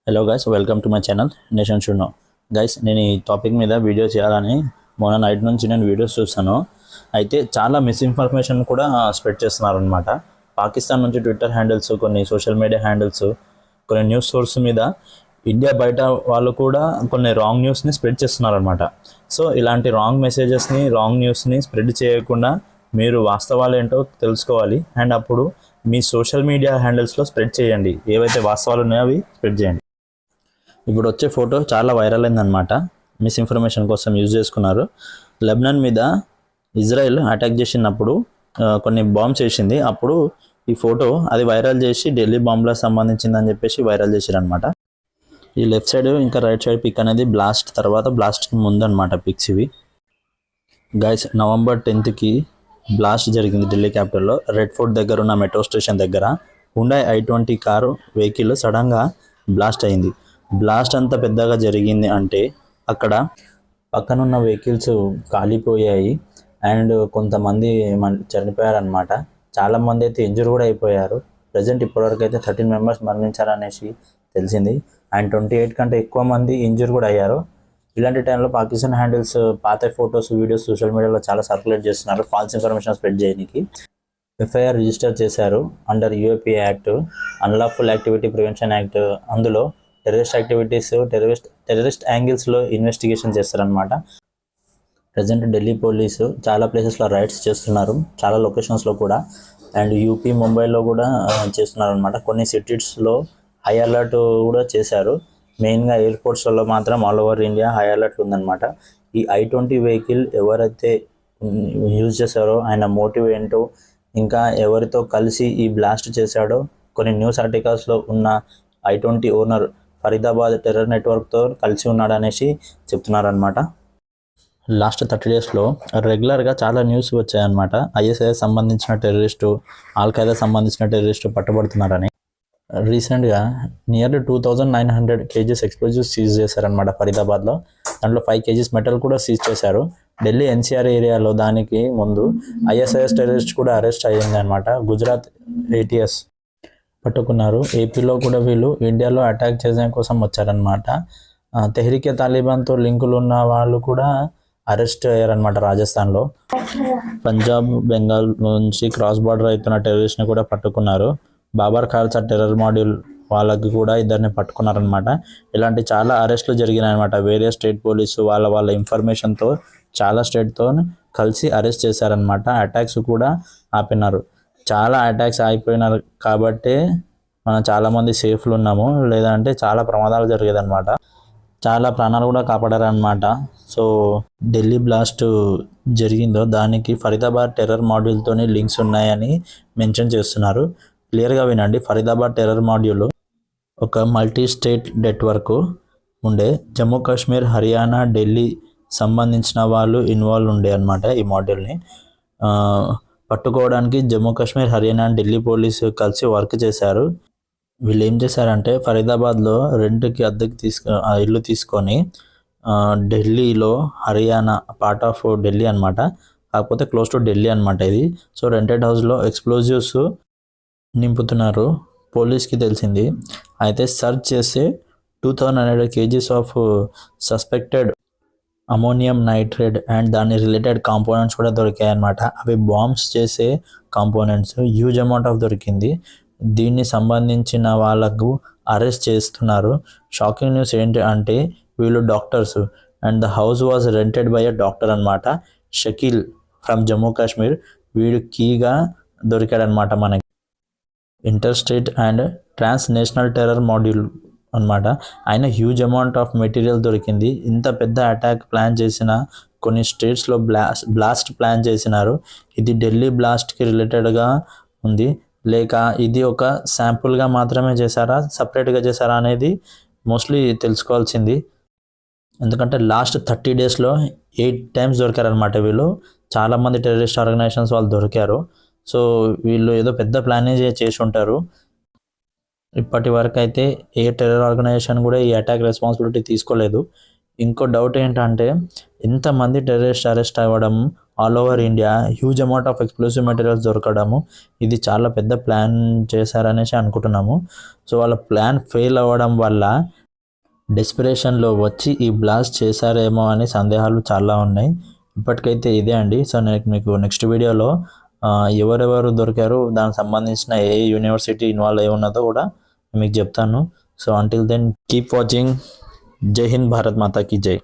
Hello guys, welcome to my channel nation should know. Guys, నేను ఈ topic మీద video చేయాలని మొన్న నైట్ నుంచి నేను వీడియోస్ చూస్తాను. అయితే చాలా మిస్ఇన్ఫర్మేషన్ కూడా స్ప్రెడ్ చేస్తున్నారు అనమాట. పాకిస్తాన్ నుంచి ట్విట్టర్ హ్యాండిల్స్, కొన్ని సోషల్ మీడియా హ్యాండిల్స్, కొన్ని న్యూస్ సోర్స్ మీద ఇండియా బయట వాళ్ళు కూడా కొన్ని రాంగ్ న్యూస్ని స్ప్రెడ్ చేస్తున్నారు అనమాట. సో ఇలాంటి రాంగ్ మెసేజెస్ని, రాంగ్ న్యూస్ని స్ప్రెడ్ చేయకుండా మీరు వాస్తవాలు ఏంటో తెలుసుకోవాలి. అండ్ అప్పుడు మీ సోషల్ మీడియా హ్యాండిల్స్లో స్ప్రెడ్ చేయండి. ఏవైతే వాస్తవాలు ఉన్నాయో అవి స్ప్రెడ్ చేయండి. ఇప్పుడు వచ్చే ఫోటో చాలా వైరల్ అయిందనమాట. మిస్ఇన్ఫర్మేషన్ కోసం యూజ్ చేసుకున్నారు. లెబనాన్ మీద ఇజ్రాయెల్ అటాక్ చేసినప్పుడు కొన్ని బాంబ్స్ వేసింది. అప్పుడు ఈ ఫోటో అది వైరల్ చేసి ఢిల్లీ బాంబ్లకు సంబంధించిందని చెప్పేసి వైరల్ చేశారనమాట. ఈ లెఫ్ట్ సైడ్ ఇంకా రైట్ సైడ్ పిక్ అనేది బ్లాస్ట్ తర్వాత బ్లాస్ట్కి ముందనమాట పిక్స్ ఇవి. గైస్, November 10th బ్లాస్ట్ జరిగింది ఢిల్లీ క్యాపిటల్లో. రెడ్ ఫోర్ట్ దగ్గర ఉన్న మెట్రో స్టేషన్ దగ్గర హుండాయ్ i20 కారు వెహికల్ సడన్గా బ్లాస్ట్ అయింది. బ్లాస్ట్ అంత పెద్దగా జరిగింది అంటే అక్కడ పక్కనున్న వెహికల్స్ కాలిపోయాయి అండ్ కొంతమంది చనిపోయారనమాట. చాలామంది అయితే ఇంజూర్ కూడా అయిపోయారు. ప్రజెంట్ ఇప్పటివరకు అయితే 13 మెంబర్స్ మరణించారనేసి తెలిసింది అండ్ 28 కంటే ఎక్కువ మంది ఇంజూర్ కూడా అయ్యారు. ఇలాంటి టైంలో పాకిస్తాన్ హ్యాండిల్స్ పాత ఫొటోస్, వీడియోస్ సోషల్ మీడియాలో చాలా సర్క్యులేట్ చేస్తున్నారు ఫాల్స్ ఇన్ఫర్మేషన్ స్ప్రెడ్ చేయడానికి. ఎఫ్ఐఆర్ రిజిస్టర్ చేశారు under UAP act, unlawful activity prevention act. అందులో టెర్రరిస్ట్ యాక్టివిటీస్, టెర్రరిస్ట్ యాంగిల్స్లో ఇన్వెస్టిగేషన్ చేస్తారనమాట. ప్రజెంట్ ఢిల్లీ పోలీసు చాలా ప్లేసెస్లో రైడ్స్ చేస్తున్నారు, చాలా లొకేషన్స్లో కూడా. అండ్ యూపీ, ముంబైలో కూడా చేస్తున్నారు అనమాట. కొన్ని సిటీస్లో హై అలర్ట్ కూడా చేశారు. మెయిన్గా ఎయిర్పోర్ట్స్లో మాత్రం all over India high alert ఉందన్నమాట. ఈ i20 వెహికల్ ఎవరైతే యూజ్ చేశారో ఆయన మోటివ్ ఏంటో, ఇంకా ఎవరితో కలిసి ఈ బ్లాస్ట్ చేశాడో కొన్ని న్యూస్ ఆర్టికల్స్లో ఉన్న i20 ఓనర్ ఫరీదాబాద్ టెర్రర్ నెట్వర్క్తో కలిసి ఉన్నాడనేసి చెప్తున్నారనమాట. లాస్ట్ 30 daysలో రెగ్యులర్గా చాలా న్యూస్ వచ్చాయన్నమాట. ISIS సంబంధించిన టెర్రరిస్టు, ఆల్ఖైదా సంబంధించిన టెర్రరిస్టు పట్టుబడుతున్నారని. రీసెంట్గా నియర్లీ 2900 kgs ఎక్స్ప్లోజివ్స్ సీజ్ చేశారనమాట ఫరీదాబాద్లో. దాంట్లో 5 kgs మెటల్ కూడా సీజ్ చేశారు. ఢిల్లీ NCR ఏరియాలో దానికి ముందు ISIS టెర్రరిస్ట్ కూడా అరెస్ట్ అయ్యింది అనమాట. గుజరాత్ ATS పట్టుకున్నారు. ఏపీలో కూడా వీళ్ళు ఇండియాలో అటాక్ చేయడం కోసం వచ్చారనమాట. తెహ్రీకే తాలిబాన్తో లింకులు ఉన్న వాళ్ళు కూడా అరెస్ట్ అయ్యారనమాట రాజస్థాన్లో. పంజాబ్, బెంగాల్ నుంచి క్రాస్ బార్డర్ అవుతున్న టెర్రరిస్ట్ని కూడా పట్టుకున్నారు. బాబర్ ఖాల్సా టెర్రర్ మాడ్యూల్ వాళ్ళకి కూడా ఇద్దరిని పట్టుకున్నారనమాట. ఇలాంటి చాలా అరెస్టులు జరిగినాయన్నమాట. వేరే స్టేట్ పోలీసు వాళ్ళ ఇన్ఫర్మేషన్తో చాలా స్టేట్తో కలిసి అరెస్ట్ చేశారనమాట. అటాక్స్ కూడా ఆపినారు. చాలా అటాక్స్ అయిపోయినారు కాబట్టి మనం చాలామంది సేఫ్లు ఉన్నాము, లేదంటే చాలా ప్రమాదాలు జరిగేదన్నమాట. చాలా ప్రాణాలు కూడా కాపాడారనమాట. సో ఢిల్లీ బ్లాస్ట్ జరిగిందో దానికి ఫరీదాబాద్ టెర్రర్ మాడ్యూల్తోని లింక్స్ ఉన్నాయని మెన్షన్ చేస్తున్నారు. క్లియర్గా వినండి. ఫరీదాబాద్ టెర్రర్ మాడ్యూల్ ఒక మల్టీ స్టేట్ నెట్వర్క్ ఉండే. జమ్మూ కాశ్మీర్, హర్యానా, ఢిల్లీ సంబంధించిన వాళ్ళు ఇన్వాల్వ్ ఉండే అనమాట. ఈ మాడ్యూల్ని పట్టుకోవడానికి జమ్మూ కాశ్మీర్, హర్యానా, ఢిల్లీ పోలీసు కలిసి వర్క్ చేశారు. వీళ్ళు ఏం చేశారంటే ఫరీదాబాద్లో రెంట్కి అద్దెకి ఇల్లు తీసుకొని ఢిల్లీలో, హర్యానా పార్ట్ ఆఫ్ ఢిల్లీ అనమాట, కాకపోతే క్లోజ్ టు ఢిల్లీ అనమాట ఇది. సో రెంటెడ్ హౌస్లో ఎక్స్ప్లోజివ్స్ నింపుతున్నారు. పోలీస్కి తెలిసింది. అయితే సర్చ్ చేస్తే 2900 kgs of suspected ammonium nitrate and దాని రిలేటెడ్ కాంపోనెంట్స్ కూడా దొరికాయి అన్నమాట. అవి బాంబ్స్ చేసే కాంపోనెంట్స్. హ్యూజ్ అమౌంట్ ఆఫ్ దొరికింది. దీన్ని సంబంధించిన వాళ్ళకు అరెస్ట్ చేస్తున్నారు. షాకింగ్ న్యూస్ ఏంటి అంటే వీళ్ళు doctors and the house was rented by a doctor అనమాట. షకీల్ ఫ్రమ్ జమ్మూ కాశ్మీర్. వీడు కీగా దొరికాడనమాట మనకి. Inter state and trans national terror module అనమాట. ఆయన హ్యూజ్ అమౌంట్ ఆఫ్ మెటీరియల్ దొరికింది. ఇంత పెద్ద అటాక్ ప్లాన్ చేసిన కొన్ని స్టేట్స్లో బ్లాస్ట్ ప్లాన్ చేసినారు. ఇది ఢిల్లీ బ్లాస్ట్కి రిలేటెడ్గా ఉంది, లేక ఇది ఒక శాంపుల్గా మాత్రమే చేశారా, సపరేట్గా చేశారా అనేది మోస్ట్లీ తెలుసుకోవాల్సింది. ఎందుకంటే లాస్ట్ 30 daysలో 8 times దొరికారనమాట వీళ్ళు. చాలామంది టెర్రరిస్ట్ ఆర్గనైజేషన్స్ వాళ్ళు దొరికారు. సో వీళ్ళు ఏదో పెద్ద ప్లాన్ చేసి ఉంటారు. ఇప్పటి వరకు అయితే ఏ టెర్రర్ ఆర్గనైజేషన్ కూడా ఈ అటాక్ రెస్పాన్సిబిలిటీ తీసుకోలేదు. ఇంకో డౌట్ ఏంటంటే ఇంతమంది టెర్రరిస్ట్ అరెస్ట్ అవ్వడం all over India huge amount of explosive materials దొరకడము, ఇది చాలా పెద్ద ప్లాన్ చేశారనేసి అనుకుంటున్నాము. సో వాళ్ళ ప్లాన్ ఫెయిల్ అవ్వడం వల్ల డెస్పిరేషన్లో వచ్చి ఈ బ్లాస్ట్ చేశారేమో అనే సందేహాలు చాలా ఉన్నాయి. ఇప్పటికైతే ఇదే అండి. సో నేను మీకు నెక్స్ట్ వీడియోలో ఎవరెవరు దొరికారు, దానికి సంబంధించిన ఏ యూనివర్సిటీ ఇన్వాల్వ్ అయి ఉన్నదో కూడా మీకు చెప్తాను. So until then keep watching. Jai Hind, Bharat మాతాకి జై.